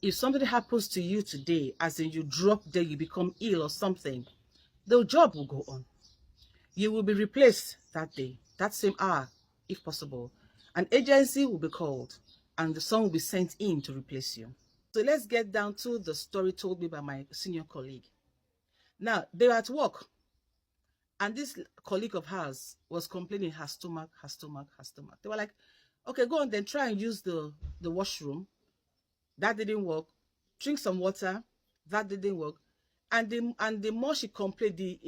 if something happens to you today, as in you drop dead, you become ill or something, the job will go on. You will be replaced that day, that same hour, if possible. An agency will be called and someone will be sent in to replace you. So let's get down to the story told me by my senior colleague. Now, they were at work, and this colleague of hers was complaining her stomach, her stomach, her stomach. They were like, okay, go on then, try and use the washroom. That didn't work. Drink some water. That didn't work. And the more she complained, the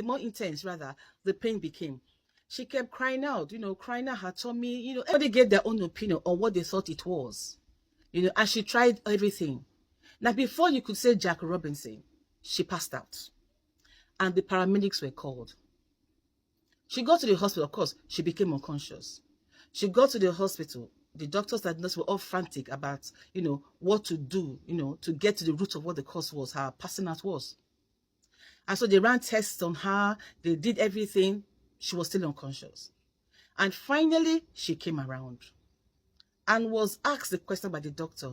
more intense rather, the pain became. She kept crying out, crying out her tummy, everybody gave their own opinion on what they thought it was. And she tried everything. Now, before you could say Jack Robinson, she passed out. And the paramedics were called. She got to the hospital, of course, she became unconscious. She got to the hospital. The doctors and nurses were all frantic about, what to do, to get to the root of what the cause was, her passing out was. And so they ran tests on her. They did everything. She was still unconscious. And finally, she came around and was asked the question by the doctor,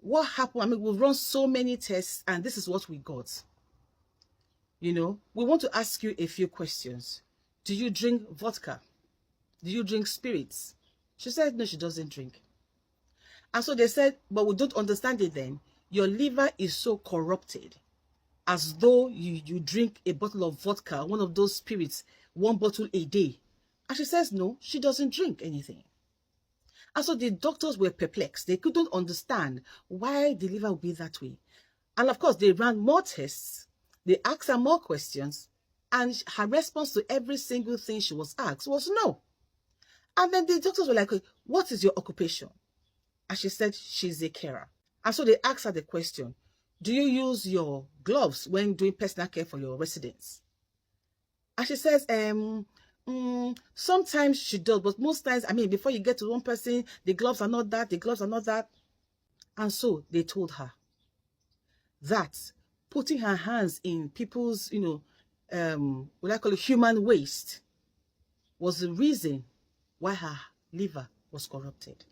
what happened? I mean, we've run so many tests and this is what we got. We want to ask you a few questions. Do you drink vodka? Do you drink spirits? She said, no, she doesn't drink. And so they said, but we don't understand it then. Your liver is so corrupted, as though you drink a bottle of vodka, one of those spirits, 1 bottle a day. And she says, no, she doesn't drink anything. And so the doctors were perplexed. They couldn't understand why the liver would be that way. And of course, they ran more tests. They asked her more questions. And her response to every single thing she was asked was no. And then the doctors were like, what is your occupation? And she said, she's a carer. And so they asked her the question, do you use your gloves when doing personal care for your residents? And she says, sometimes she does, but most times, before you get to one person, the gloves are not that, the gloves are not that. And so they told her that putting her hands in people's, what I call it, human waste was the reason why her liver was corrupted.